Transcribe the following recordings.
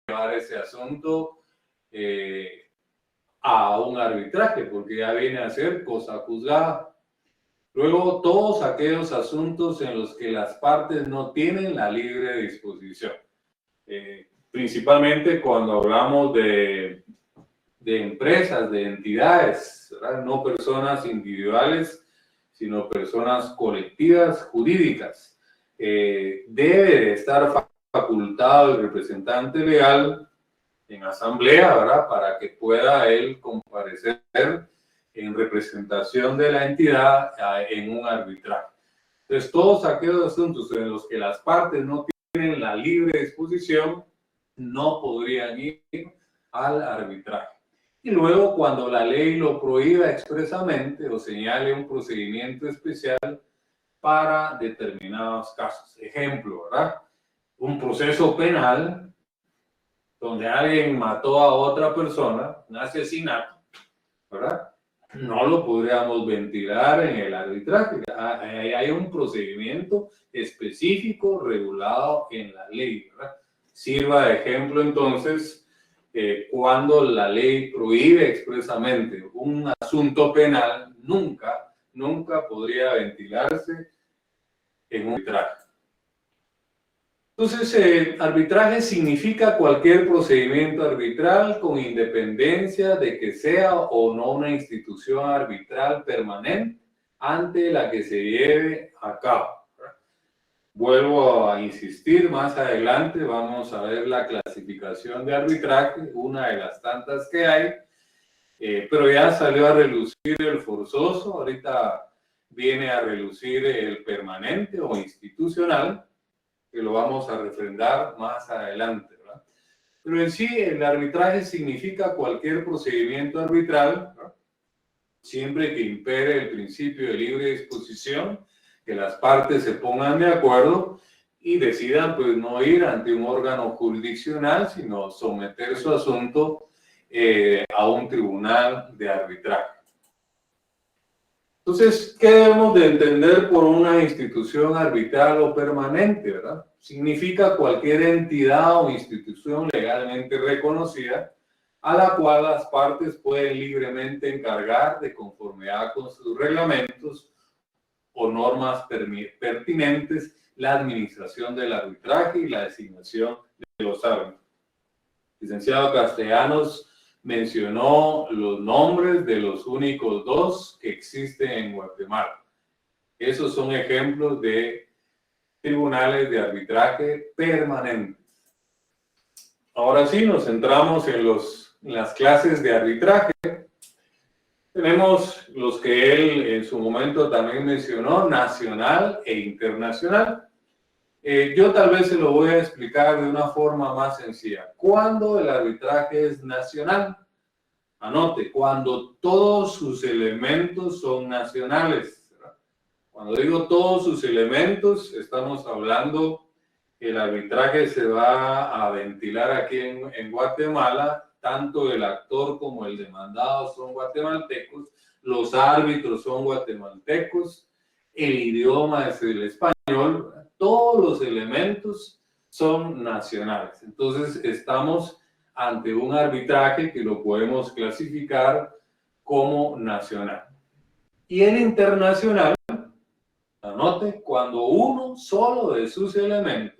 llevar ese asunto a un arbitraje, porque ya viene a ser cosa juzgada. Luego, todos aquellos asuntos en los que las partes no tienen la libre disposición. Principalmente cuando hablamos de empresas, de entidades, ¿verdad? No personas individuales, sino personas colectivas jurídicas. Debe de estar facultado el representante legal en asamblea, ¿verdad? Para que pueda él comparecer en representación de la entidad en un arbitraje. Entonces, todos aquellos asuntos en los que las partes no tienen la libre disposición no podrían ir al arbitraje. Y luego, cuando la ley lo prohíba expresamente o señale un procedimiento especial para determinados casos. Ejemplo, ¿verdad? Un proceso penal donde alguien mató a otra persona, un asesinato, ¿verdad? No lo podríamos ventilar en el arbitraje. Hay un procedimiento específico regulado en la ley, ¿verdad? Sirva de ejemplo entonces cuando la ley prohíbe expresamente un asunto penal, nunca podría ventilarse en un arbitraje. Entonces, arbitraje significa cualquier procedimiento arbitral con independencia de que sea o no una institución arbitral permanente ante la que se lleve a cabo. Vuelvo a insistir, más adelante vamos a ver la clasificación de arbitraje, una de las tantas que hay, pero ya salió a relucir el forzoso, ahorita viene a relucir el permanente o institucional, que lo vamos a refrendar más adelante, ¿verdad? Pero en sí, el arbitraje significa cualquier procedimiento arbitral, ¿verdad? Siempre que impere el principio de libre disposición, que las partes se pongan de acuerdo y decidan pues no ir ante un órgano jurisdiccional, sino someter su asunto a un tribunal de arbitraje. Entonces, ¿qué debemos de entender por una institución arbitral o permanente, verdad? Significa cualquier entidad o institución legalmente reconocida a la cual las partes pueden libremente encargar de conformidad con sus reglamentos o normas pertinentes la administración del arbitraje y la designación de los árbitros. Licenciado Castellanos mencionó los nombres de los únicos dos que existen en Guatemala. Esos son ejemplos de tribunales de arbitraje permanentes. Ahora sí, nos centramos en las clases de arbitraje. Tenemos los que él en su momento también mencionó, nacional e internacional. Yo tal vez se lo voy a explicar de una forma más sencilla. ¿Cuándo el arbitraje es nacional? Anote, cuando todos sus elementos son nacionales. Cuando digo todos sus elementos, estamos hablando que el arbitraje se va a ventilar aquí en Guatemala. Tanto el actor como el demandado son guatemaltecos, los árbitros son guatemaltecos, el idioma es el español, todos los elementos son nacionales. Entonces estamos ante un arbitraje que lo podemos clasificar como nacional. Y el internacional, anote, cuando uno solo de sus elementos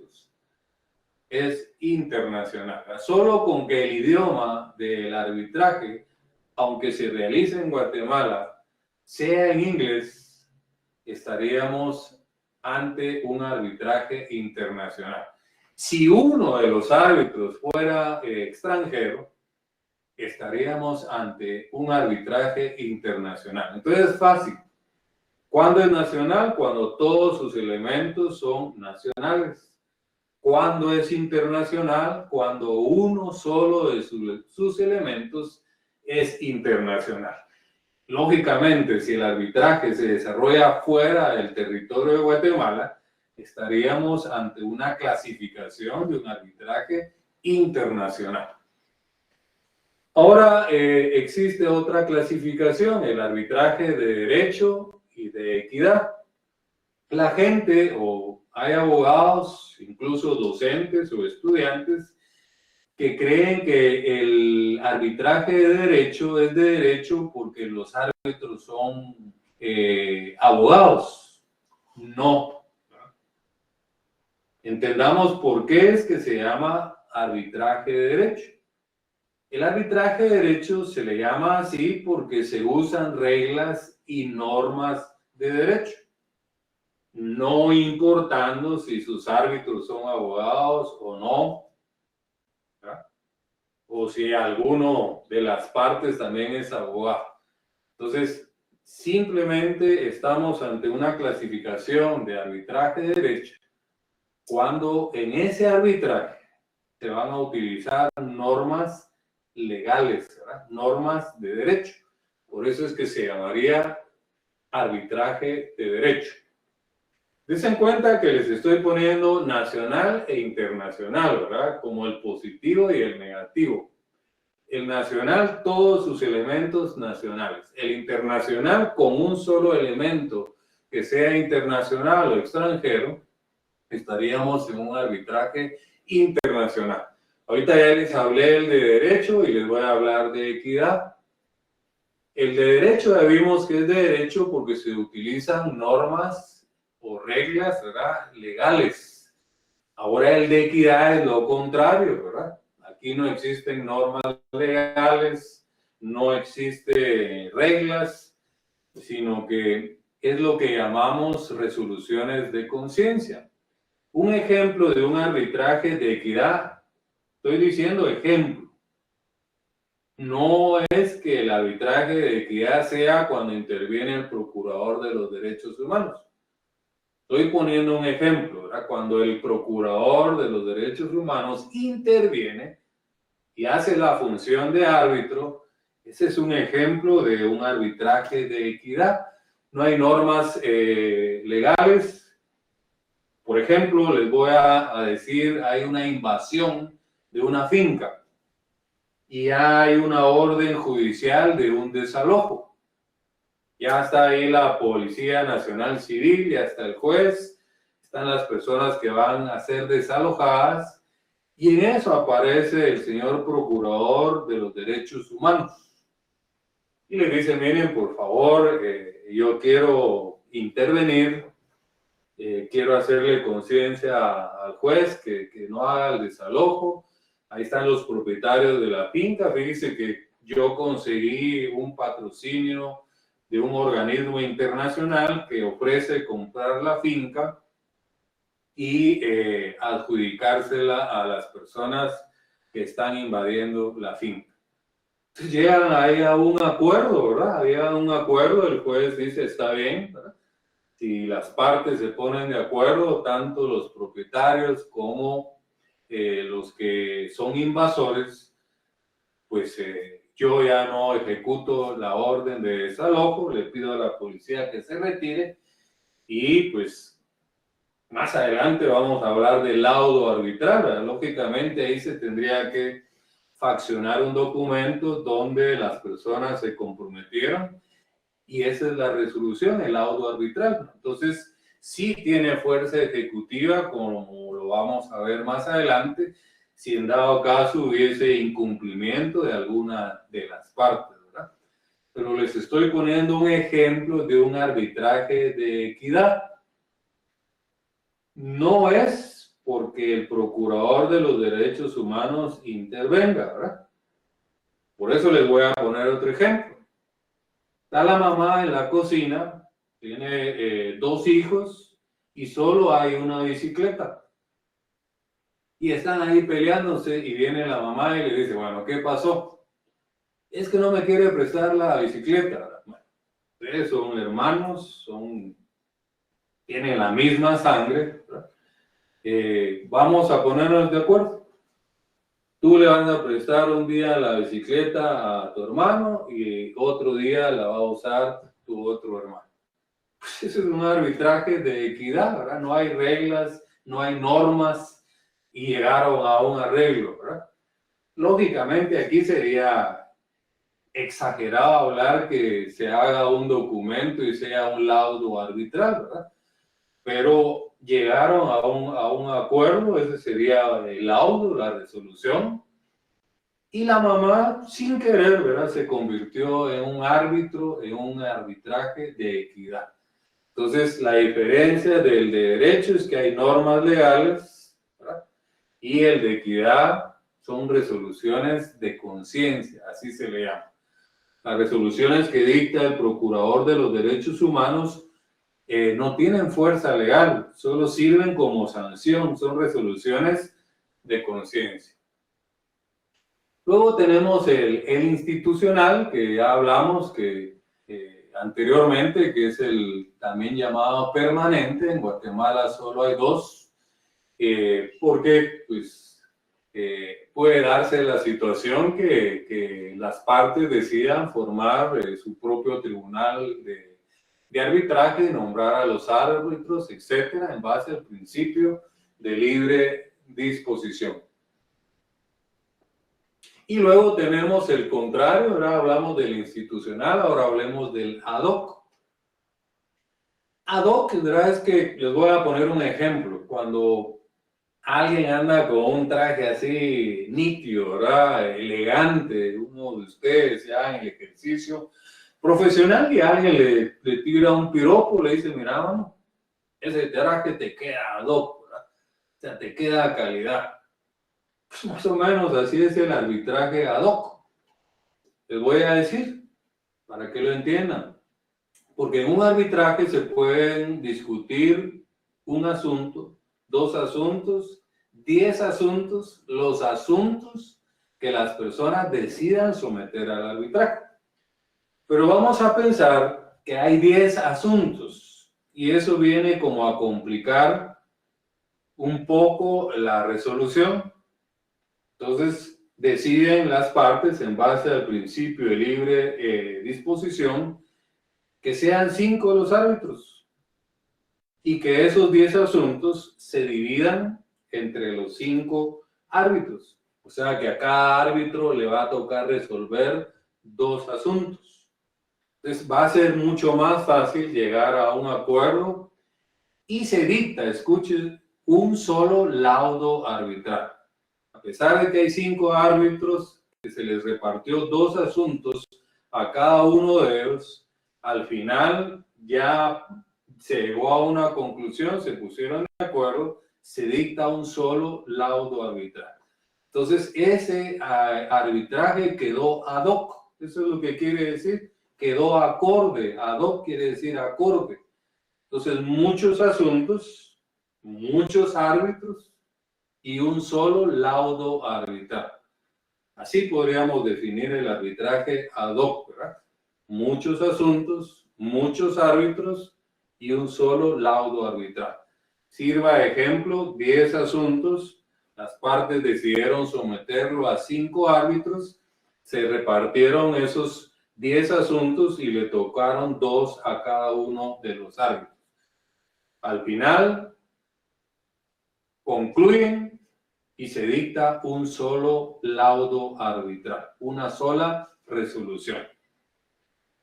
es internacional. Solo con que el idioma del arbitraje, aunque se realice en Guatemala, sea en inglés, estaríamos ante un arbitraje internacional. Si uno de los árbitros fuera extranjero, estaríamos ante un arbitraje internacional. Entonces es fácil. ¿Cuándo es nacional? Cuando todos sus elementos son nacionales. ¿Cuándo es internacional? Cuando uno solo de sus elementos es internacional. Lógicamente, si el arbitraje se desarrolla fuera del territorio de Guatemala, estaríamos ante una clasificación de un arbitraje internacional. Ahora existe otra clasificación, el arbitraje de derecho y de equidad. La gente, o hay abogados, incluso docentes o estudiantes, que creen que el arbitraje de derecho es de derecho porque los árbitros son abogados. No. Entendamos por qué es que se llama arbitraje de derecho. El arbitraje de derecho se le llama así porque se usan reglas y normas de derecho, no importando si sus árbitros son abogados o no, ¿verdad? O si alguno de las partes también es abogado. Entonces, simplemente estamos ante una clasificación de arbitraje de derecho cuando en ese arbitraje se van a utilizar normas legales, ¿verdad? Normas de derecho. Por eso es que se llamaría arbitraje de derecho. Desen cuenta que les estoy poniendo nacional e internacional, ¿verdad? Como el positivo y el negativo. El nacional, todos sus elementos nacionales. El internacional, con un solo elemento que sea internacional o extranjero, estaríamos en un arbitraje internacional. Ahorita ya les hablé el de derecho y les voy a hablar de equidad. El de derecho ya vimos que es de derecho porque se utilizan normas o reglas, ¿verdad?, legales. Ahora el de equidad es lo contrario, ¿verdad? Aquí no existen normas legales, no existen reglas, sino que es lo que llamamos resoluciones de conciencia. Un ejemplo de un arbitraje de equidad, estoy diciendo ejemplo, no es que el arbitraje de equidad sea cuando interviene el procurador de los derechos humanos. Estoy poniendo un ejemplo, ¿verdad? Cuando el procurador de los derechos humanos interviene y hace la función de árbitro, ese es un ejemplo de un arbitraje de equidad. No hay normas legales. Por ejemplo, les voy a decir, hay una invasión de una finca y hay una orden judicial de un desalojo. Ya está ahí la Policía Nacional Civil, ya está el juez, están las personas que van a ser desalojadas y en eso aparece el señor Procurador de los Derechos Humanos. Y le dice, miren, por favor, yo quiero intervenir, quiero hacerle conciencia al juez que no haga el desalojo. Ahí están los propietarios de la finca. Fíjense que yo conseguí un patrocinio de un organismo internacional que ofrece comprar la finca y adjudicársela a las personas que están invadiendo la finca. Entonces llegan ahí a un acuerdo, ¿verdad? Llegan a un acuerdo, el juez dice, está bien, ¿verdad? Si las partes se ponen de acuerdo, tanto los propietarios como los que son invasores, pues yo ya no ejecuto la orden de desalojo, le pido a la policía que se retire y pues más adelante vamos a hablar del laudo arbitral, ¿verdad? Lógicamente ahí se tendría que faccionar un documento donde las personas se comprometieron y esa es la resolución, el laudo arbitral. Entonces sí tiene fuerza ejecutiva, como lo vamos a ver más adelante, si en dado caso hubiese incumplimiento de alguna de las partes, ¿verdad? Pero les estoy poniendo un ejemplo de un arbitraje de equidad. No es porque el procurador de los derechos humanos intervenga, ¿verdad? Por eso les voy a poner otro ejemplo. Está la mamá en la cocina, tiene 2 hijos y solo hay una bicicleta. Y están ahí peleándose y viene la mamá y le dice, bueno, ¿qué pasó? Es que no me quiere prestar la bicicleta. Bueno, ustedes son hermanos, tienen la misma sangre, ¿verdad? Vamos a ponernos de acuerdo. Tú le vas a prestar un día la bicicleta a tu hermano y otro día la va a usar tu otro hermano. Pues eso es un arbitraje de equidad, ¿verdad? No hay reglas, no hay normas y llegaron a un arreglo, ¿verdad? Lógicamente aquí sería exagerado hablar que se haga un documento y sea un laudo arbitral, ¿verdad? Pero llegaron a un acuerdo, ese sería el laudo, la resolución, Y la mamá, sin querer, ¿verdad?, se convirtió en un árbitro, en un arbitraje de equidad. Entonces, la diferencia del de derecho es que hay normas legales, ¿verdad?, y el de equidad son resoluciones de conciencia, así se le llama. Las resoluciones que dicta el Procurador de los Derechos Humanos no tienen fuerza legal, solo sirven como sanción, son resoluciones de conciencia. Luego tenemos el institucional, que ya hablamos que anteriormente, que es el también llamado permanente. En Guatemala solo hay dos, porque pues, puede darse la situación que las partes decidan formar su propio tribunal de arbitraje, nombrar a los árbitros, etcétera, en base al principio de libre disposición. Y luego tenemos el contrario, ahora hablamos del institucional, ahora hablemos del ad hoc. Ad hoc, ¿verdad? Es que les voy a poner un ejemplo. Cuando alguien anda con un traje así nítido, ¿verdad?, elegante, uno de ustedes ya en el ejercicio profesional, y alguien le tira un piropo, le dice, mira, mano, ese traje te queda ad hoc, ¿verdad?, o sea, te queda a calidad. Pues más o menos así es el arbitraje ad hoc. Les voy a decir, para que lo entiendan, porque en un arbitraje se pueden discutir un asunto, dos asuntos, 10 asuntos, los asuntos que las personas decidan someter al arbitraje. Pero vamos a pensar que hay 10 asuntos y eso viene como a complicar un poco la resolución. Entonces, deciden las partes en base al principio de libre disposición que sean 5 los árbitros y que esos 10 asuntos se dividan entre los 5 árbitros. O sea que a cada árbitro le va a tocar resolver 2 asuntos. Entonces va a ser mucho más fácil llegar a un acuerdo y se dicta, escuchen, un solo laudo arbitral. A pesar de que hay 5 árbitros, que se les repartió 2 asuntos a cada uno de ellos, al final ya se llegó a una conclusión, se pusieron de acuerdo, se dicta un solo laudo arbitral. Entonces, ese arbitraje quedó ad hoc. Eso es lo que quiere decir, quedó acorde. Ad hoc quiere decir acorde. Entonces, muchos asuntos, muchos árbitros, y un solo laudo arbitral. Así podríamos definir el arbitraje ad hoc, ¿verdad? Muchos asuntos, muchos árbitros y un solo laudo arbitral. Sirva de ejemplo, 10 asuntos, las partes decidieron someterlo a 5 árbitros, se repartieron esos 10 asuntos y le tocaron 2 a cada uno de los árbitros. Al final, concluyen y se dicta un solo laudo arbitral, una sola resolución.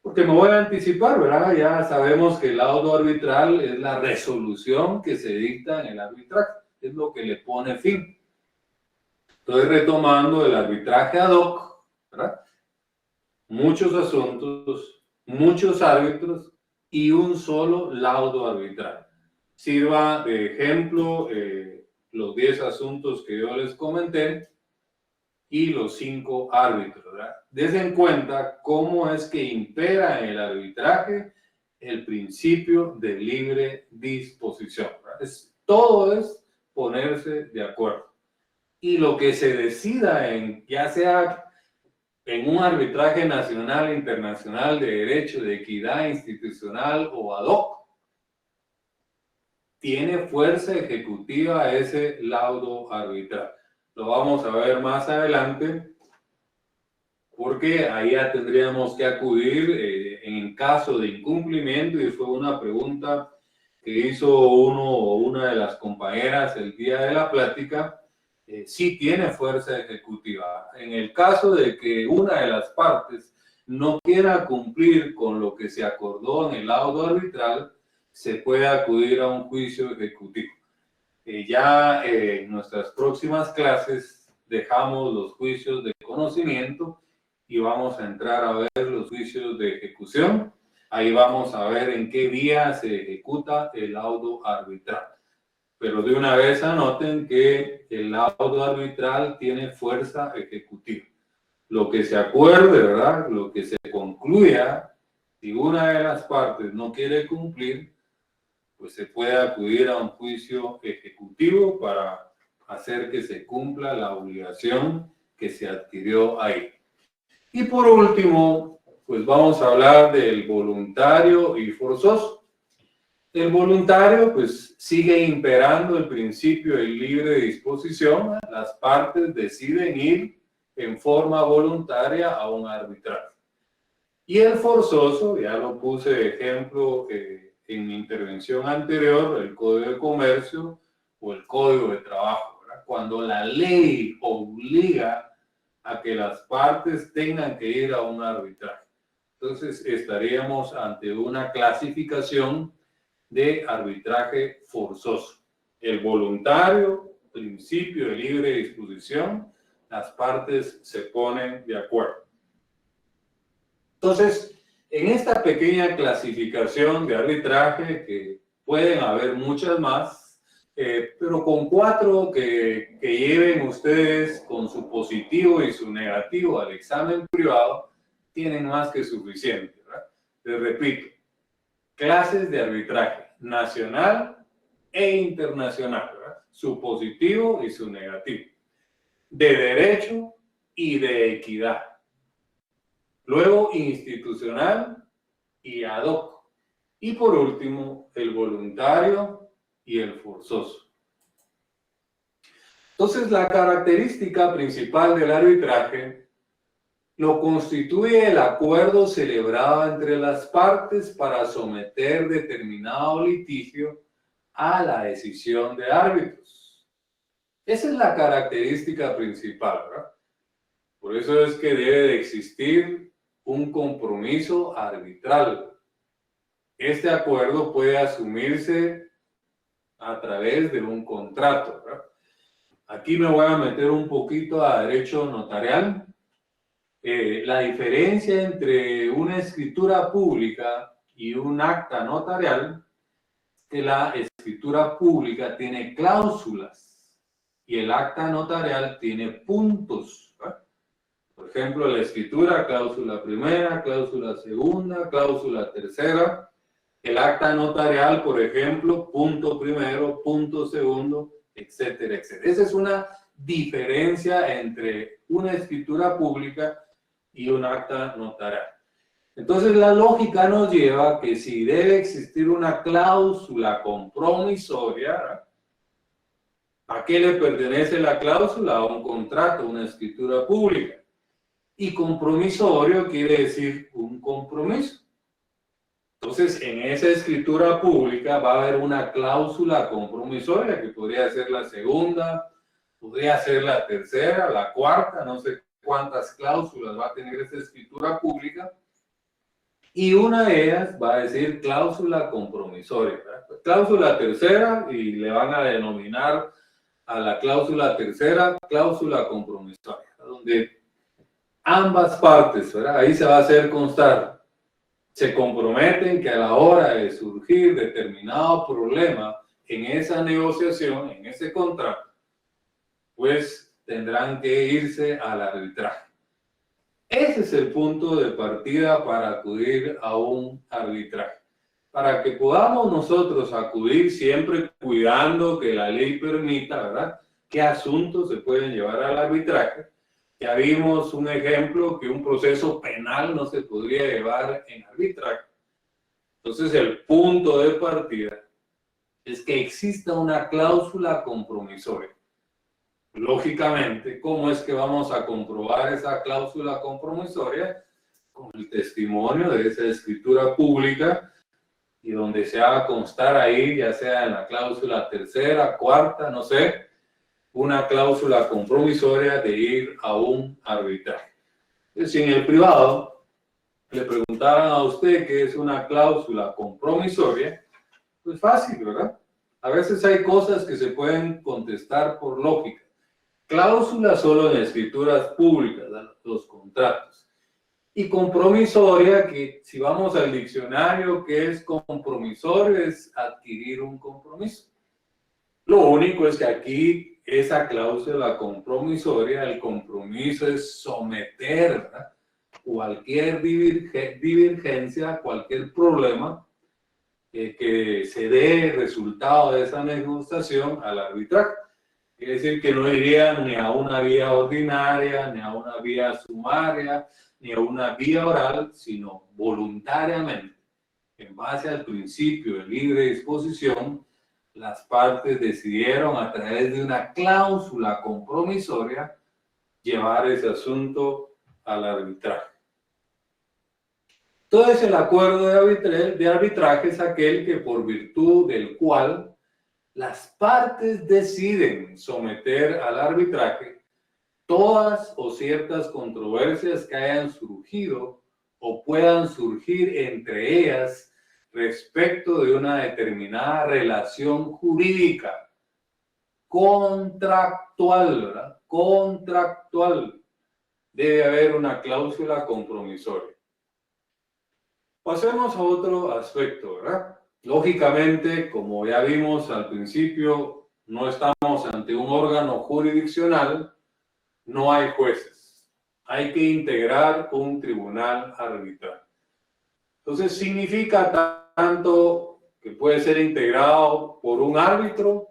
Porque me voy a anticipar, ¿verdad? Ya sabemos que el laudo arbitral es la resolución que se dicta en el arbitraje, es lo que le pone fin. Estoy retomando el arbitraje ad hoc, ¿verdad? Muchos asuntos, muchos árbitros y un solo laudo arbitral. Sirva de ejemplo los 10 asuntos que yo les comenté y los 5 árbitros, ¿verdad? Desen cuenta cómo es que impera en el arbitraje el principio de libre disposición, ¿verdad? Todo es ponerse de acuerdo. Y lo que se decida ya sea en un arbitraje nacional, internacional, de derecho, de equidad institucional o ad hoc, tiene fuerza ejecutiva ese laudo arbitral. Lo vamos a ver más adelante, porque ahí ya tendríamos que acudir en caso de incumplimiento, y fue una pregunta que hizo uno o una de las compañeras el día de la plática. Sí tiene fuerza ejecutiva. En el caso de que una de las partes no quiera cumplir con lo que se acordó en el laudo arbitral, se puede acudir a un juicio ejecutivo. Ya en nuestras próximas clases dejamos los juicios de conocimiento y vamos a entrar a ver los juicios de ejecución. Ahí vamos a ver en qué vía se ejecuta el laudo arbitral. Pero de una vez anoten que el laudo arbitral tiene fuerza ejecutiva. Lo que se acuerde, ¿verdad? Lo que se concluya, si una de las partes no quiere cumplir, pues se puede acudir a un juicio ejecutivo para hacer que se cumpla la obligación que se adquirió ahí. Y por último, pues vamos a hablar del voluntario y forzoso. El voluntario, pues, sigue imperando el principio de libre disposición. Las partes deciden ir en forma voluntaria a un arbitraje. Y el forzoso, ya lo puse de ejemplo en mi intervención anterior, el Código de Comercio o el Código de Trabajo, ¿verdad? Cuando la ley obliga a que las partes tengan que ir a un arbitraje. Entonces, estaríamos ante una clasificación de arbitraje forzoso. El voluntario, principio de libre disposición, las partes se ponen de acuerdo. Entonces, en esta pequeña clasificación de arbitraje, que pueden haber muchas más, pero con 4 que lleven ustedes con su positivo y su negativo al examen privado, tienen más que suficiente, ¿verdad? Les repito, clases de arbitraje nacional e internacional, ¿verdad? Su positivo y su negativo, de derecho y de equidad. Luego institucional y ad hoc. Y por último, el voluntario y el forzoso. Entonces, la característica principal del arbitraje lo constituye el acuerdo celebrado entre las partes para someter determinado litigio a la decisión de árbitros. Esa es la característica principal, ¿verdad? Por eso es que debe de existir un compromiso arbitral. Este acuerdo puede asumirse a través de un contrato, ¿verdad? Aquí me voy a meter un poquito a derecho notarial. La diferencia entre una escritura pública y un acta notarial es que la escritura pública tiene cláusulas y el acta notarial tiene puntos, ¿verdad? Por ejemplo, la escritura, cláusula primera, cláusula segunda, cláusula tercera. El acta notarial, por ejemplo, punto primero, punto segundo, etcétera, etcétera. Esa es una diferencia entre una escritura pública y un acta notarial. Entonces, la lógica nos lleva a que si debe existir una cláusula compromisoria, ¿a qué le pertenece la cláusula? A un contrato, una escritura pública. Y compromisorio quiere decir un compromiso. Entonces, en esa escritura pública va a haber una cláusula compromisoria que podría ser la segunda, podría ser la tercera, la cuarta, no sé cuántas cláusulas va a tener esa escritura pública. Y una de ellas va a decir cláusula compromisoria, ¿verdad? Pues cláusula tercera, y le van a denominar a la cláusula tercera cláusula compromisoria, donde ambas partes, ¿verdad? Ahí se va a hacer constar, se comprometen que a la hora de surgir determinado problema en esa negociación, en ese contrato, pues tendrán que irse al arbitraje. Ese es el punto de partida para acudir a un arbitraje. Para que podamos nosotros acudir siempre cuidando que la ley permita, ¿verdad?, qué asuntos se pueden llevar al arbitraje. Ya vimos un ejemplo que un proceso penal no se podría llevar en arbitraje. Entonces, el punto de partida es que exista una cláusula compromisoria. Lógicamente, ¿cómo es que vamos a comprobar esa cláusula compromisoria? Con el testimonio de esa escritura pública y donde se haga constar ahí, ya sea en la cláusula tercera, cuarta, no sé, una cláusula compromisoria de ir a un arbitraje. Si en el privado le preguntaran a usted qué es una cláusula compromisoria, pues fácil, ¿verdad? A veces hay cosas que se pueden contestar por lógica. Cláusula solo en escrituras públicas, los contratos. Y compromisoria, que si vamos al diccionario, ¿qué es compromisorio? Es adquirir un compromiso. Lo único es que aquí esa cláusula compromisoria, el compromiso es someter, ¿verdad?, cualquier divergencia, cualquier problema que se dé resultado de esa negociación al arbitraje. Quiere decir que no iría ni a una vía ordinaria, ni a una vía sumaria, ni a una vía oral, sino voluntariamente, en base al principio de libre disposición, las partes decidieron a través de una cláusula compromisoria llevar ese asunto al arbitraje. Entonces, el acuerdo de arbitraje es aquel que por virtud del cual las partes deciden someter al arbitraje todas o ciertas controversias que hayan surgido o puedan surgir entre ellas respecto de una determinada relación jurídica contractual, ¿verdad? Contractual. Debe haber una cláusula compromisoria. Pasemos a otro aspecto, ¿verdad? Lógicamente, como ya vimos al principio, no estamos ante un órgano jurisdiccional, no hay jueces. Hay que integrar un tribunal arbitral. Entonces, significa tanto que puede ser integrado por un árbitro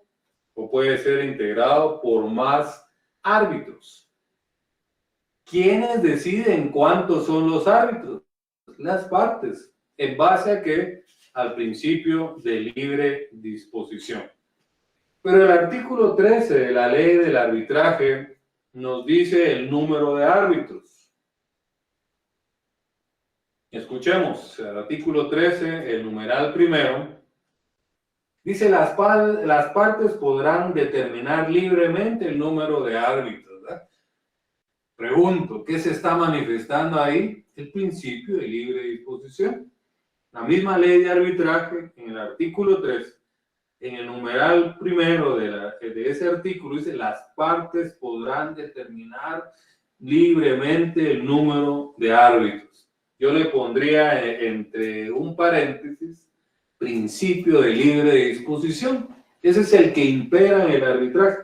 o puede ser integrado por más árbitros. ¿Quiénes deciden cuántos son los árbitros? Las partes. ¿En base a qué? Al principio de libre disposición. Pero el artículo 13 de la ley del arbitraje nos dice el número de árbitros. Escuchemos, el artículo 13, el numeral primero, dice las partes podrán determinar libremente el número de árbitros, ¿verdad? Pregunto, ¿qué se está manifestando ahí? El principio de libre disposición. La misma ley de arbitraje, en el artículo 3, en el numeral primero de ese artículo, dice las partes podrán determinar libremente el número de árbitros. Yo le pondría entre un paréntesis, principio de libre disposición. Ese es el que impera en el arbitraje.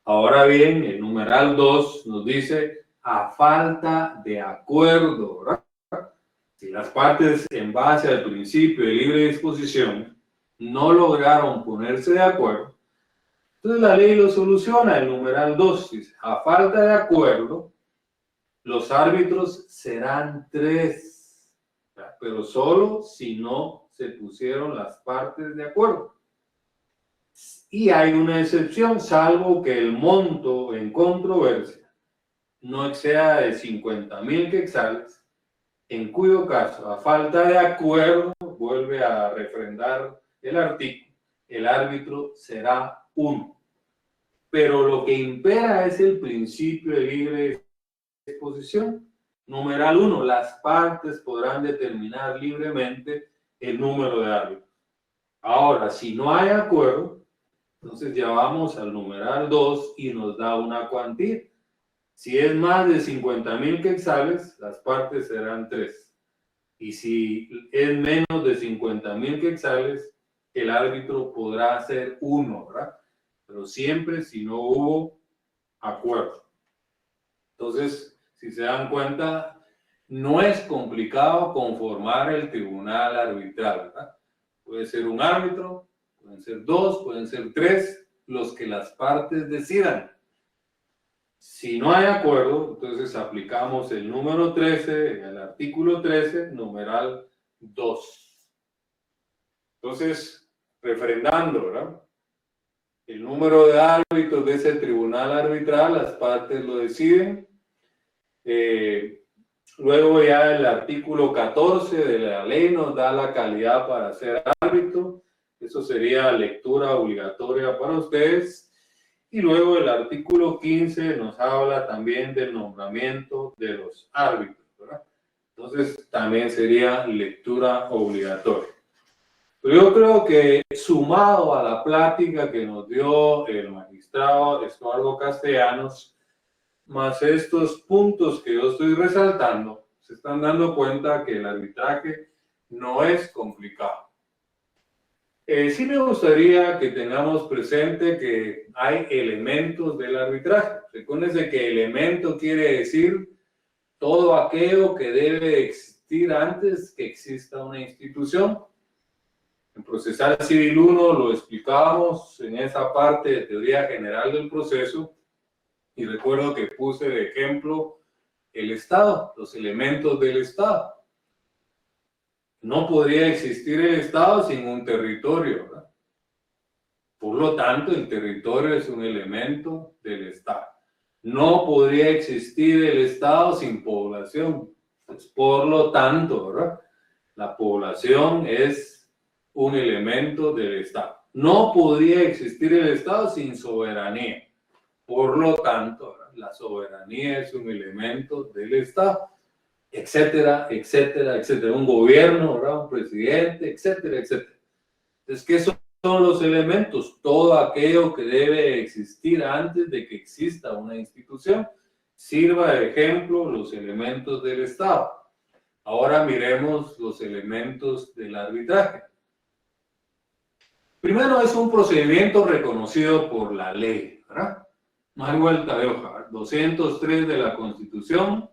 Ahora bien, el numeral 2 nos dice a falta de acuerdo, ¿verdad? Si las partes, en base al principio de libre disposición, no lograron ponerse de acuerdo, entonces la ley lo soluciona. El numeral 2 dice, a falta de acuerdo, los árbitros serán 3, pero solo si no se pusieron las partes de acuerdo. Y hay una excepción, salvo que el monto en controversia no exceda de 50,000 quetzales, en cuyo caso, a falta de acuerdo, vuelve a refrendar el artículo, el árbitro será 1. Pero lo que impera es el principio de libre disposición. Numeral 1, las partes podrán determinar libremente el número de árbitros. Ahora, si no hay acuerdo, entonces ya vamos al numeral 2 y nos da una cuantía. Si es más de 50,000 quetzales, las partes serán 3. Y si es menos de 50,000 quetzales, el árbitro podrá ser 1, ¿verdad? Pero siempre si no hubo acuerdo. Entonces, si se dan cuenta, no es complicado conformar el tribunal arbitral, ¿verdad? Puede ser un árbitro, pueden ser 2, pueden ser 3, los que las partes decidan. Si no hay acuerdo, entonces aplicamos el número 13, el artículo 13, numeral 2. Entonces, refrendando, ¿verdad? El número de árbitros de ese tribunal arbitral, las partes lo deciden. Luego ya el artículo 14 de la ley nos da la calidad para ser árbitro. Eso sería lectura obligatoria para ustedes. Y luego el artículo 15 nos habla también del nombramiento de los árbitros, ¿verdad? Entonces también sería lectura obligatoria. Pero yo creo que sumado a la plática que nos dio el magistrado Estuardo Castellanos, más estos puntos que yo estoy resaltando, se están dando cuenta que el arbitraje no es complicado. Sí me gustaría que tengamos presente que hay elementos del arbitraje. Recuérdense que elemento quiere decir todo aquello que debe existir antes que exista una institución. En Procesal Civil 1 lo explicábamos en esa parte de teoría general del proceso, y recuerdo que puse de ejemplo el Estado, los elementos del Estado. No podría existir el Estado sin un territorio, ¿verdad? Por lo tanto, el territorio es un elemento del Estado. No podría existir el Estado sin población. Pues, por lo tanto, ¿verdad? La población es un elemento del Estado. No podría existir el Estado sin soberanía. Por lo tanto, ¿verdad? La soberanía es un elemento del Estado, etcétera, etcétera, etcétera. Un gobierno, ¿verdad? Un presidente, etcétera, etcétera. Entonces, ¿qué son los elementos? Todo aquello que debe existir antes de que exista una institución. Sirva de ejemplo los elementos del Estado. Ahora miremos los elementos del arbitraje. Primero, es un procedimiento reconocido por la ley, ¿verdad? No hay vuelta de hoja. 203 de la Constitución,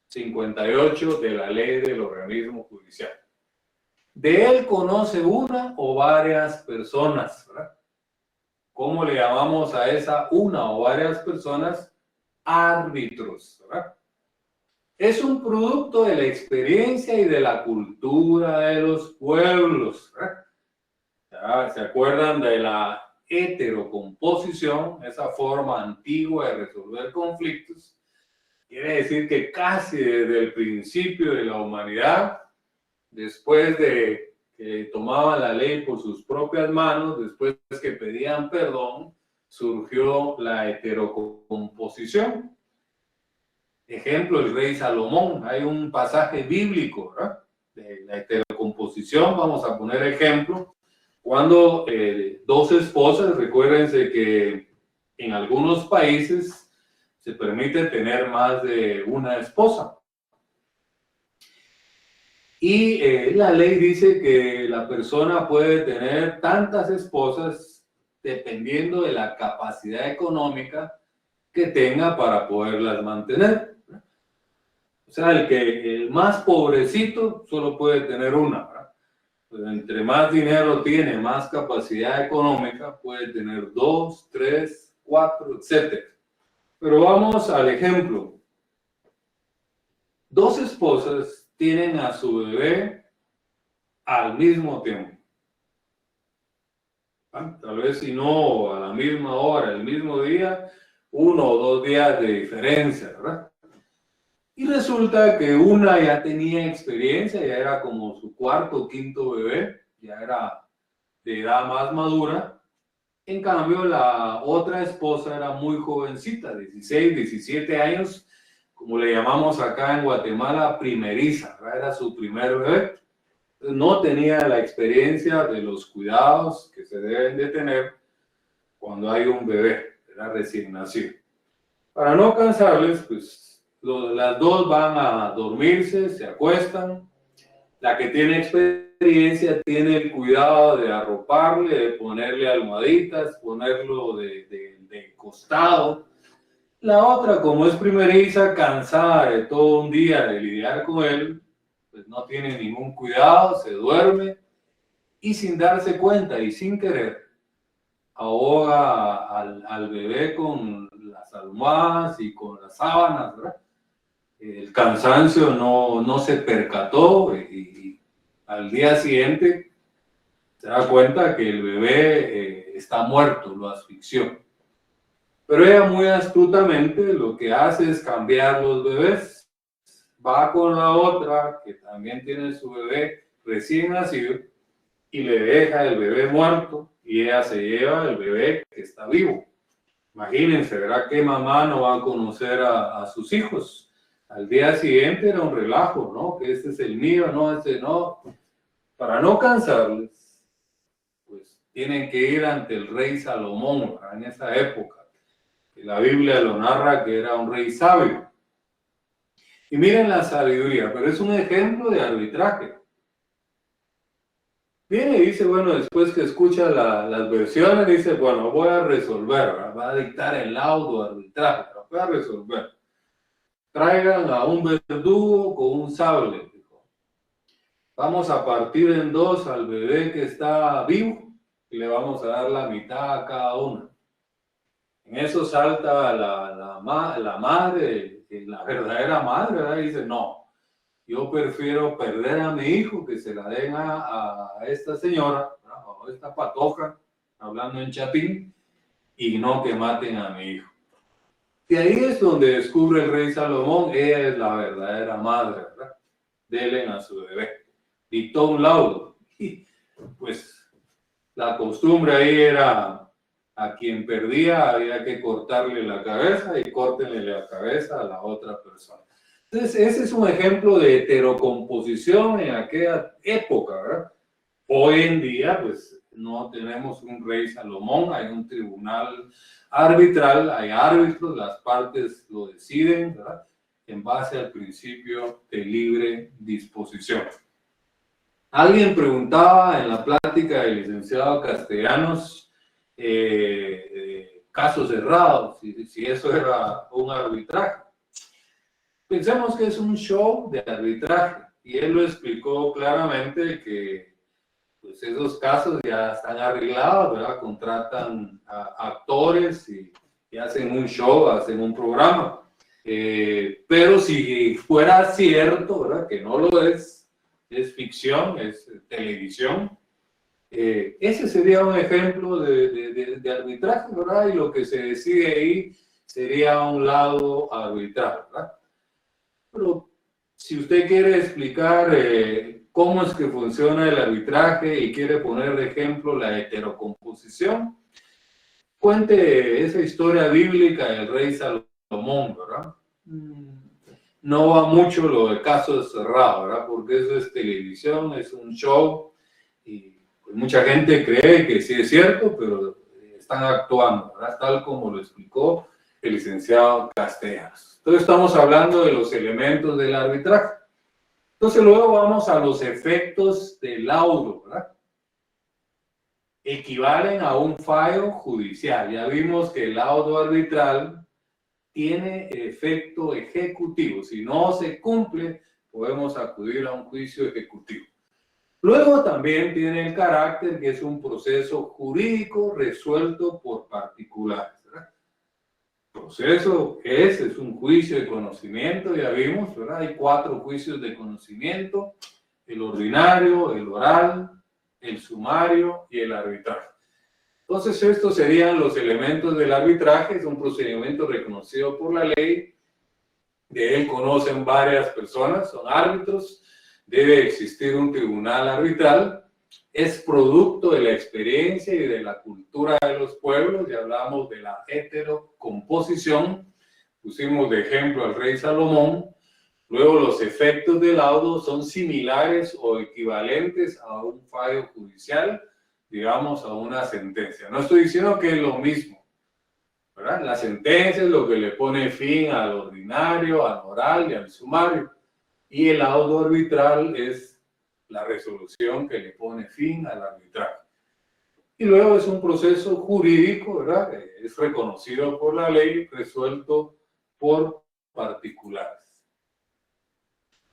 58 de la Ley del Organismo Judicial. De él conoce una o varias personas, ¿verdad? ¿Cómo le llamamos a esa una o varias personas? Árbitros, ¿verdad? Es un producto de la experiencia y de la cultura de los pueblos, ¿verdad? ¿Se acuerdan de la heterocomposición, esa forma antigua de resolver conflictos? Quiere decir que casi desde el principio de la humanidad, después de que tomaban la ley por sus propias manos, después que pedían perdón, surgió la heterocomposición. Ejemplo, el rey Salomón. Hay un pasaje bíblico, ¿verdad? De la heterocomposición. Vamos a poner ejemplo. Cuando dos esposas, recuérdense que en algunos países se permite tener más de una esposa. Y la ley dice que la persona puede tener tantas esposas dependiendo de la capacidad económica que tenga para poderlas mantener. O sea, el más pobrecito solo puede tener una, ¿verdad? Pues entre más dinero tiene, más capacidad económica, puede tener 2, 3, 4, etc. Pero vamos al ejemplo. Dos esposas tienen a su bebé al mismo tiempo. Tal vez si no a la misma hora, el mismo día, 1 o 2 días de diferencia, ¿verdad? Y resulta que una ya tenía experiencia, ya era como su cuarto o quinto bebé, ya era de edad más madura. En cambio, la otra esposa era muy jovencita, 16, 17 años, como le llamamos acá en Guatemala, primeriza, ¿verdad? Era su primer bebé. No tenía la experiencia de los cuidados que se deben de tener cuando hay un bebé, era recién nacido. Para no cansarles, pues las dos van a dormirse, se acuestan. La que tiene experiencia tiene el cuidado de arroparle, de ponerle almohaditas, ponerlo de costado. La otra, como es primeriza, cansada de todo un día de lidiar con él, pues no tiene ningún cuidado, se duerme y sin darse cuenta y sin querer, ahoga al bebé con las almohadas y con las sábanas, ¿verdad? El cansancio no se percató y al día siguiente se da cuenta que el bebé está muerto, lo asfixió. Pero ella muy astutamente lo que hace es cambiar los bebés. Va con la otra, que también tiene su bebé recién nacido, y le deja el bebé muerto y ella se lleva el bebé que está vivo. Imagínense, ¿verdad? ¿Qué mamá no va a conocer a sus hijos? Al día siguiente era un relajo, ¿no? Que este es el mío, no, este no. Para no cansarles, pues tienen que ir ante el rey Salomón, ¿verdad? En esa época. La Biblia lo narra que era un rey sabio. Y miren la sabiduría, pero es un ejemplo de arbitraje. Viene y dice, bueno, después que escucha las versiones, dice, bueno, voy a resolver, ¿verdad? Va a dictar el laudo arbitraje, ¿verdad? Voy a resolver. Traigan a un verdugo con un sable, dijo. Vamos a partir en dos al bebé que está vivo y le vamos a dar la mitad a cada uno. En eso salta la madre, la verdadera madre, ¿verdad? Y dice, no, yo prefiero perder a mi hijo, que se la den a esta señora, ¿verdad? O a esta patoja, hablando en chapín, y no que maten a mi hijo. Y ahí es donde descubre el rey Salomón, ella es la verdadera madre, ¿verdad? Delen a su bebé. Dictó un laudo. Y pues la costumbre ahí era, a quien perdía había que cortarle la cabeza y córtenle la cabeza a la otra persona. Entonces, ese es un ejemplo de heterocomposición en aquella época, ¿verdad? Hoy en día, pues, no tenemos un rey Salomón, hay un tribunal arbitral, hay árbitros, las partes lo deciden, ¿verdad? En base al principio de libre disposición. Alguien preguntaba en la plática del licenciado Castellanos, casos cerrados, si eso era un arbitraje. Pensemos que es un show de arbitraje y él lo explicó claramente que pues esos casos ya están arreglados, ¿verdad? Contratan a actores y hacen un show, hacen un programa. Pero si fuera cierto, ¿verdad? Que no lo es ficción, es televisión. Ese sería un ejemplo de arbitraje, ¿verdad? Y lo que se decide ahí sería un lado arbitral, ¿verdad? Pero si usted quiere explicar cómo es que funciona el arbitraje y quiere poner de ejemplo la heterocomposición, cuente esa historia bíblica del rey Salomón, ¿verdad? No va mucho lo de casos cerrados, ¿verdad? Porque eso es televisión, es un show y pues mucha gente cree que sí es cierto, pero están actuando, ¿verdad? Tal como lo explicó el licenciado Castellanos. Entonces estamos hablando de los elementos del arbitraje. Entonces luego vamos a los efectos del laudo, ¿verdad? Equivalen a un fallo judicial. Ya vimos que el laudo arbitral tiene efecto ejecutivo. Si no se cumple, podemos acudir a un juicio ejecutivo. Luego también tiene el carácter que es un proceso jurídico resuelto por particulares. Proceso es un juicio de conocimiento, ya vimos, ¿verdad? Hay 4 juicios de conocimiento: el ordinario, el oral, el sumario y el arbitraje. Entonces estos serían los elementos del arbitraje. Es un procedimiento reconocido por la ley, de él conocen varias personas, son árbitros, debe existir un tribunal arbitral. Es producto de la experiencia y de la cultura de los pueblos. Ya hablamos de la heterocomposición, pusimos de ejemplo al rey Salomón. Luego los efectos del laudo son similares o equivalentes a un fallo judicial, digamos a una sentencia. No estoy diciendo que es lo mismo, ¿verdad? La sentencia es lo que le pone fin al ordinario, al oral y al sumario, y el laudo arbitral es la resolución que le pone fin al arbitraje. Y luego es un proceso jurídico, ¿verdad? Es reconocido por la ley, resuelto por particulares.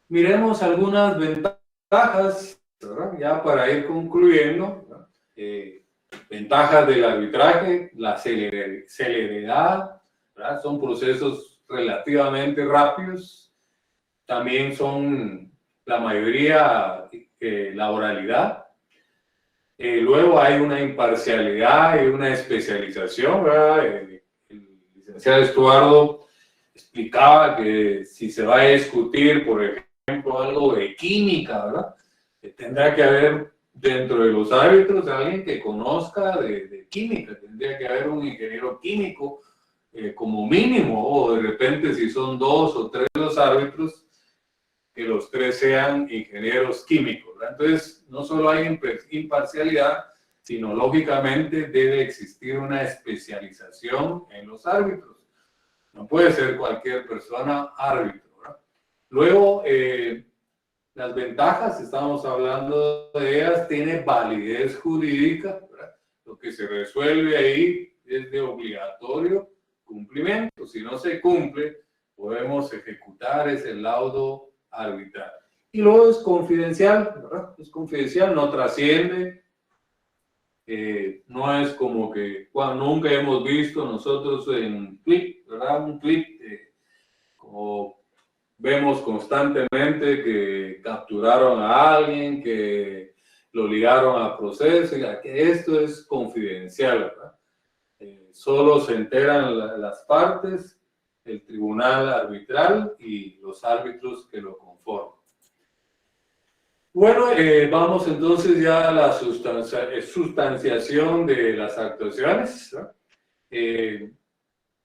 Miremos algunas ventajas, ¿verdad? Ya para ir concluyendo, ¿verdad? Ventajas del arbitraje: la celeridad, ¿verdad? Son procesos relativamente rápidos. También son la mayoría la oralidad. Luego hay una imparcialidad y una especialización, ¿verdad? El licenciado Estuardo explicaba que si se va a discutir, por ejemplo, algo de química, ¿verdad? Tendrá que haber dentro de los árbitros alguien que conozca de química. Tendría que haber un ingeniero químico como mínimo, o de repente si son 2 o 3 los árbitros, que los 3 sean ingenieros químicos, ¿verdad? Entonces, no solo hay imparcialidad, sino lógicamente debe existir una especialización en los árbitros. No puede ser cualquier persona árbitro, ¿verdad? Luego, las ventajas, estamos hablando de ellas, tiene validez jurídica, ¿verdad? Lo que se resuelve ahí es de obligatorio cumplimiento. Si no se cumple, podemos ejecutar ese laudo arbitral. Y luego es confidencial, ¿verdad? Es confidencial, no trasciende. No es como que nunca hemos visto nosotros en un clip, ¿verdad? Un clip, como vemos constantemente que capturaron a alguien, que lo ligaron a proceso, que esto es confidencial, ¿verdad? Solo se enteran las partes, el tribunal arbitral y los árbitros que lo conforman. Bueno, vamos entonces ya a la sustanciación de las actuaciones, ¿no?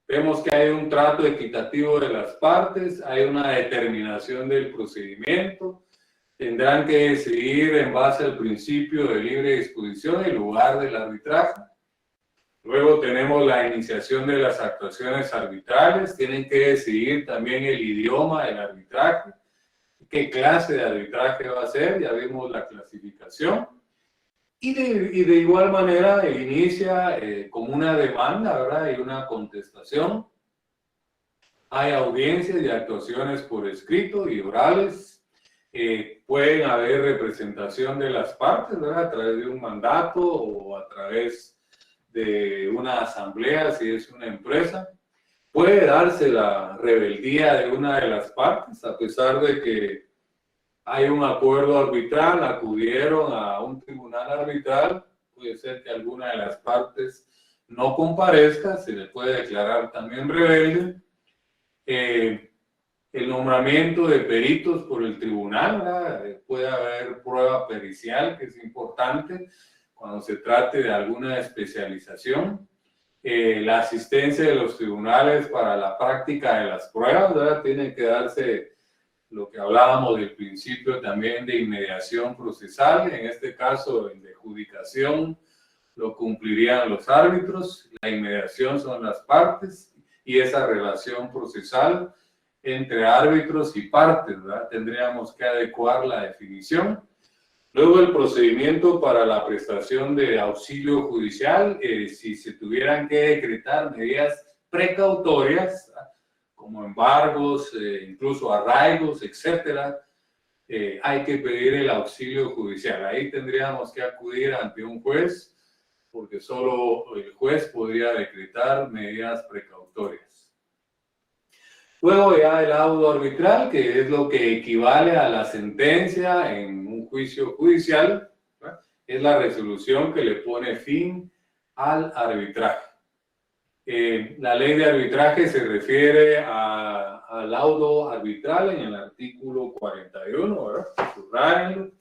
Vemos que hay un trato equitativo de las partes, hay una determinación del procedimiento, tendrán que decidir en base al principio de libre disposición en lugar del arbitraje. Luego tenemos la iniciación de las actuaciones arbitrales, tienen que decidir también el idioma del arbitraje, qué clase de arbitraje va a ser, ya vimos la clasificación. Y de igual manera inicia con una demanda, ¿verdad? Y una contestación. Hay audiencias y actuaciones por escrito y orales. Pueden haber representación de las partes, ¿verdad? A través de un mandato o a través de una asamblea, si es una empresa. Puede darse la rebeldía de una de las partes, a pesar de que hay un acuerdo arbitral, acudieron a un tribunal arbitral, puede ser que alguna de las partes no comparezca, se le puede declarar también rebelde. El nombramiento de peritos por el tribunal, ¿verdad? Puede haber prueba pericial, que es importante cuando se trate de alguna especialización. La asistencia de los tribunales para la práctica de las pruebas, ¿verdad? Tiene que darse lo que hablábamos del principio también de inmediación procesal, en este caso el de adjudicación lo cumplirían los árbitros, la inmediación son las partes y esa relación procesal entre árbitros y partes, ¿verdad? Tendríamos que adecuar la definición. Luego el procedimiento para la prestación de auxilio judicial, si se tuvieran que decretar medidas precautorias, ¿verdad? Como embargos, incluso arraigos, etcétera, hay que pedir el auxilio judicial. Ahí tendríamos que acudir ante un juez, porque solo el juez podría decretar medidas precautorias. Luego ya el laudo arbitral, que es lo que equivale a la sentencia en un juicio judicial, ¿verdad? Es la resolución que le pone fin al arbitraje. La ley de arbitraje se refiere al laudo arbitral en el artículo 41, ¿verdad? Subrayenlo.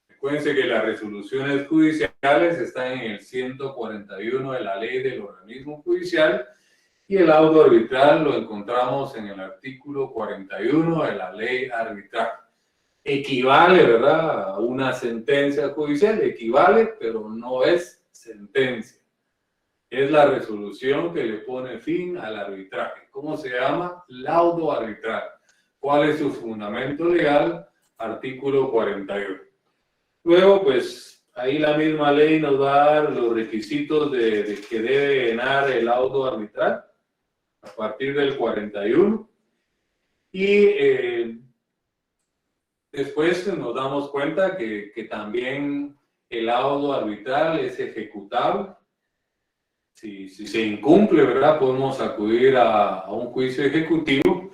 Recuérdense que las resoluciones judiciales están en el 141 de la ley del organismo judicial y el laudo arbitral lo encontramos en el artículo 41 de la ley arbitral. Equivale, ¿verdad?, a una sentencia judicial, equivale, pero no es sentencia. Es la resolución que le pone fin al arbitraje. ¿Cómo se llama? Laudo arbitral. ¿Cuál es su fundamento legal? Artículo 41. Luego, pues, ahí la misma ley nos va a dar los requisitos de que debe llenar el laudo arbitral a partir del 41. Y después nos damos cuenta que también el laudo arbitral es ejecutable. Si se incumple, ¿verdad?, podemos acudir a un juicio ejecutivo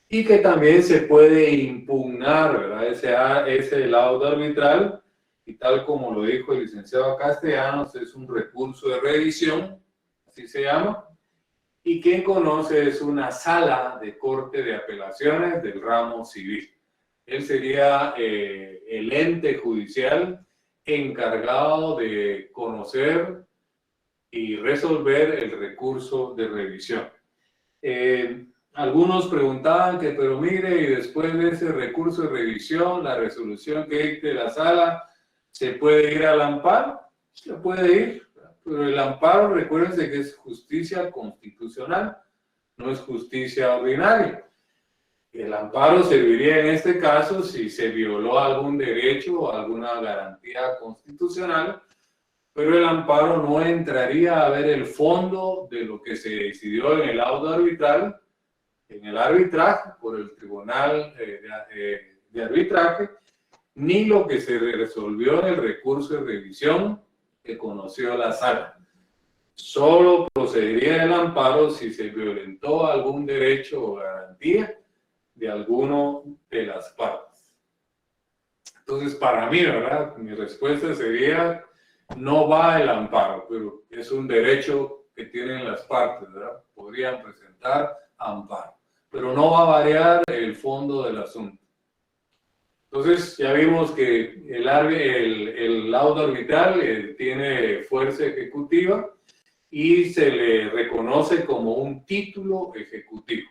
y que también se puede impugnar, ¿verdad?, ese laudo arbitral, y tal como lo dijo el licenciado Castellanos, es un recurso de revisión, así se llama, y quien conoce es una sala de corte de apelaciones del ramo civil. Él sería el ente judicial encargado de conocer y resolver el recurso de revisión. Algunos preguntaban que, pero mire, y después de ese recurso de revisión, la resolución que dicte la sala, ¿se puede ir al amparo? se puede ir, pero el amparo, recuérdense que es justicia constitucional, no es justicia ordinaria. El amparo serviría en este caso si se violó algún derecho o alguna garantía constitucional, pero el amparo no entraría a ver el fondo de lo que se decidió en el auto arbitral, en el arbitraje por el Tribunal de Arbitraje, ni lo que se resolvió en el recurso de revisión que conoció la sala. Solo procedería el amparo si se violentó algún derecho o garantía de alguno de las partes. Entonces, para mí, ¿verdad? Mi respuesta sería, no va el amparo, pero es un derecho que tienen las partes, ¿verdad? Podrían presentar amparo, pero no va a variar el fondo del asunto. Entonces, ya vimos que el laudo arbitral tiene fuerza ejecutiva y se le reconoce como un título ejecutivo.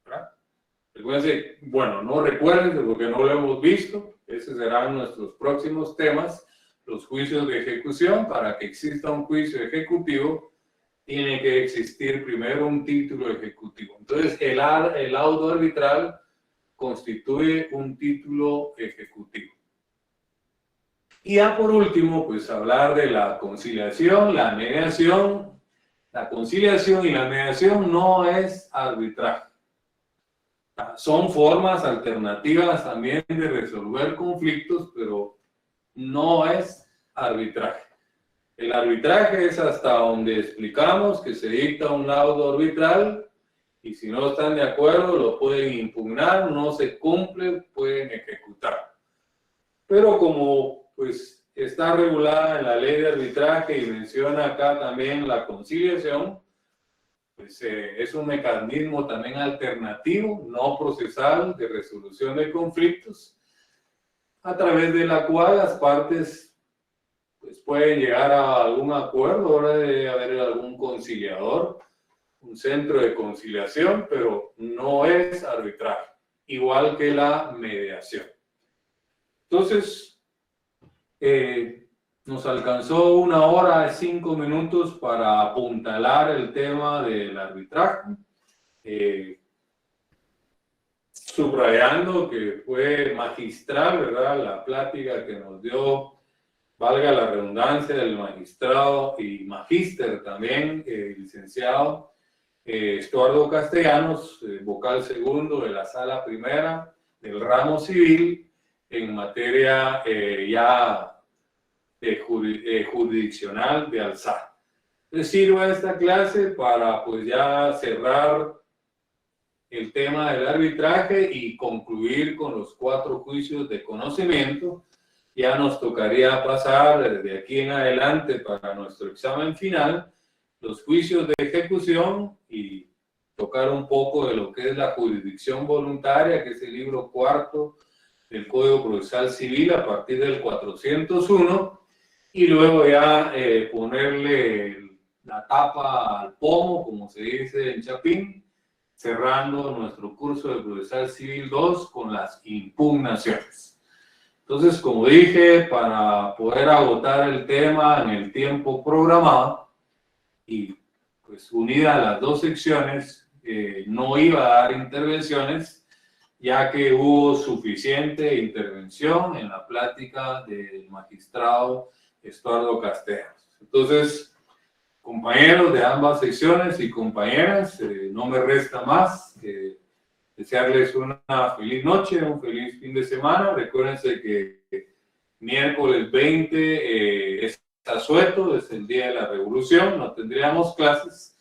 ¿Verdad? Recuerden, bueno, no recuerden porque no lo hemos visto, esos serán nuestros próximos temas, los juicios de ejecución. Para que exista un juicio ejecutivo, tiene que existir primero un título ejecutivo. Entonces, el laudo arbitral constituye un título ejecutivo. Y ya por último, pues hablar de la conciliación, la mediación. La conciliación y la mediación no es arbitraje. Son formas alternativas también de resolver conflictos, pero no es arbitraje. El arbitraje es hasta donde explicamos que se dicta un laudo arbitral y si no están de acuerdo lo pueden impugnar, no se cumple, pueden ejecutar. Pero como pues está regulada en la ley de arbitraje y menciona acá también la conciliación, pues es un mecanismo también alternativo, no procesal, de resolución de conflictos, a través de la cual las partes pues, pueden llegar a algún acuerdo. Ahora debe haber algún conciliador, un centro de conciliación, pero no es arbitraje, igual que la mediación. Entonces, nos alcanzó 1 hora y 5 minutos para apuntalar el tema del arbitraje, subrayando que fue magistral, ¿verdad? La plática que nos dio, valga la redundancia, del magistrado y magíster también, licenciado Estuardo Castellanos, vocal segundo de la sala primera del ramo civil en materia ya jurisdiccional de alzada. Les sirva esta clase para pues ya cerrar el tema del arbitraje y concluir con los 4 juicios de conocimiento. Ya nos tocaría pasar desde aquí en adelante para nuestro examen final los juicios de ejecución y tocar un poco de lo que es la jurisdicción voluntaria, que es el libro 4 del Código Procesal Civil a partir del 401, y luego ya ponerle la tapa al pomo, como se dice en Chapín, cerrando nuestro curso de Procesal Civil 2 con las impugnaciones. Entonces, como dije, para poder agotar el tema en el tiempo programado y pues unida a las 2 secciones, no iba a dar intervenciones, ya que hubo suficiente intervención en la plática del magistrado Estuardo Castellanos. Entonces, compañeros de ambas secciones y compañeras, no me resta más que desearles una feliz noche, un feliz fin de semana. Recuérdense que miércoles 20 es asueto, es el día de la revolución, no tendríamos clases.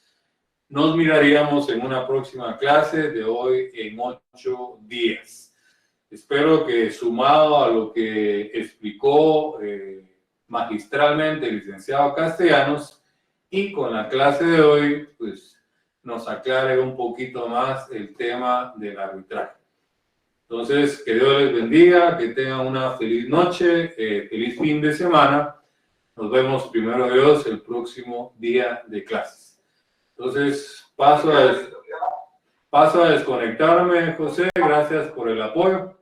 Nos miraríamos en una próxima clase de hoy en 8 días. Espero que sumado a lo que explicó magistralmente el licenciado Castellanos y con la clase de hoy, pues nos aclare un poquito más el tema del arbitraje. Entonces, que Dios les bendiga, que tengan una feliz noche, feliz fin de semana. Nos vemos, primero Dios, el próximo día de clases. Entonces, paso a desconectarme, José. Gracias por el apoyo.